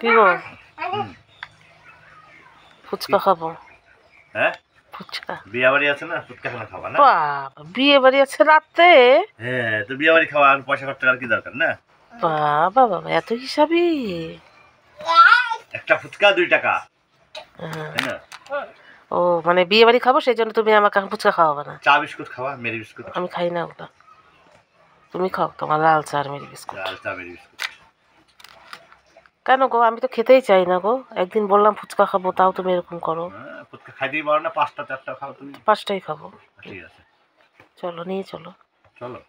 কি গো ফুচকা খাবো? হ্যাঁ ফুচকা বিয়ে বাড়ি আছে না, ফুচকা খেলা খাবা না? বাবা বিয়ে বাড়ি আছে রাতে? হ্যাঁ তো বিয়ে বাড়ি খাওয়া আর পয়সা খরচ করার কি দরকার না? বাবা বাবা এত হিসাবি। একটা ফুচকা 2 টাকা, তাই না? ও মানে বিয়ে বাড়ি খাবো সেই জন্য তুমি আমাকে এখন ফুচকা খাওয়াবে না? চা বিস্কুট খাওয়া, মেরি বিস্কুট। আমি খাই না ওটা, তুমি খাও তোমার লাল চা আর মেরি বিস্কুট। লাল চা মেরি বিস্কুট কেন গো? আমি তো খেতেই চাই না গো। একদিন বললাম ফুচকা খাবো, তাও তুমি এরকম করো। ফুচকা খাইতেই পারো না, 5টা 4টা খাও তুমি। 5টাই খাবো। ঠিক আছে চলো নিয়ে চলো। চলো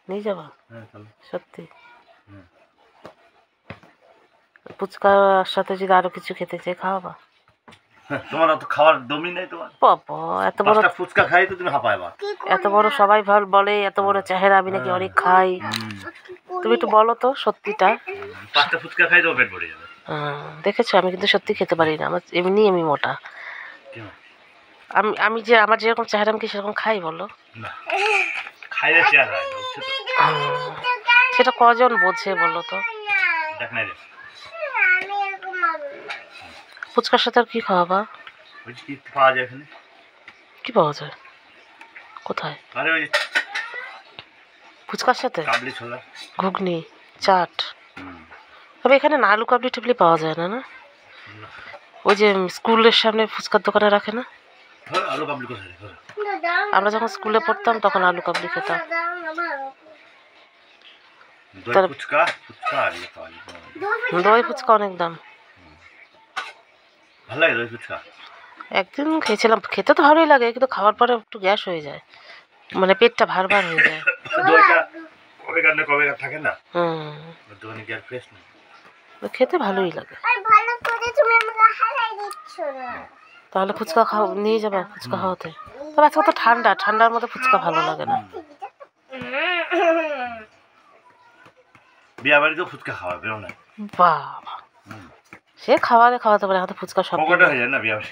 নিয়ে যাবা? হ্যাঁ চলো। সত্যি? ফুচকার সাথে যদি আরো কিছু খেতে চাই খাওয়াবা? তোমার অত খাওয়ার দমই নেই তোমার। বাবা এত বড় ফুচকা খাই তো তুমি হাঁপাইবা। এত বড় সবাই ভালো বলে, এত বড় চেহারা, আমি নাকি অনেক খাই। তুমি একটু বলো তো সত্যিটা। 5টা ফুচকা খাই তো পেট ভরে যাবে। দেখেছো আমি কিন্তু সত্যি খেতে পারি না, আমার এমনি আমি মোটা। আমি যে আমার যেরকম চেহারা আমি কি সেরকম খাই বলো? খাইলে চেহারা হয় না, বুঝছো তো? সেটা কজন বোঝে বলো তো? দেখ না রে, ফুচকার সাথে আর কি খাওয়াবা? ওই কি পাওয়া যায় এখানে? কি পাওয়া যায়? কোথায়? আরে ওই ফুচকার সাথে কাবলি ছোলা, ঘুগনি, চাট। তবে এখানে না আলু কাবলি টাবলি পাওয়া যায় না? না ওই যে স্কুলের সামনে ফুচকার দোকানে রাখে না? আলু কাবলি কোথায়? আমরা যখন স্কুলে পড়তাম তখন আলু কাবলি খেতাম। দই ফুচকা, ফুচকা আর ইয়ে পাওয়া যায়। দই ফুচকা অনেক দাম। ভালো লাগে দই ফুচকা? একদিন খেয়েছিলাম, খেতে তো ভালোই লাগে কিন্তু খাওয়ার পরে একটু গ্যাস হয়ে যায়, মানে পেটটা ভার ভার হয়ে যায়। দইটা কবে থাকে না। দোকানে কি আর ফ্রেশ না? খেতে ভালোই লাগে। তাহলে ফুচকা খাও, নিয়ে যাবে ফুচকা খাওয়াতে? তবে আজকে তো ঠান্ডা, ঠান্ডার মধ্যে ফুচকা ভালো লাগে না। বিয়ে বাড়িতেও ফুচকা খাওয়া বেরো না? বাবা সে খাওয়াতে পারে, হয়তো ফুচকা সব পকেটে হয়ে যায় না বিয়ে বাড়ি।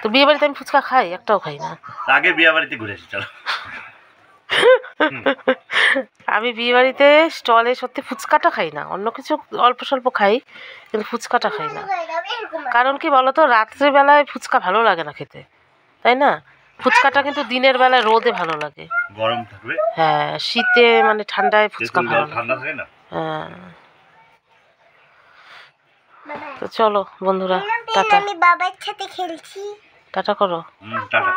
তো বিয়ে বাড়িতে আমি ফুচকা খাই? একটাও খাই না। আগে বিয়ে বাড়িতে ঘুরে এসে চলো। আমি বিয়ে বাড়িতে স্টলে সত্যি ফুচকাটা খাই না, অন্য কিছু অল্প স্বল্প খাই কিন্তু ফুচকাটা খাই না। কারণ কি বলতো, রাত্রিবেলায় ফুচকা ভালো লাগে না খেতে, তাই না? ফুচকাটা কিন্তু দিনের বেলায় রোদে ভালো লাগে, গরম থাকবে। হ্যাঁ শীতে মানে ঠান্ডায় ফুচকা ভালো ঠান্ডা থাকে না। হ্যাঁ তো চলো বন্ধুরা, টাটা। আমি বাবার সাথে খেলছি। টাটা করো। টাটা।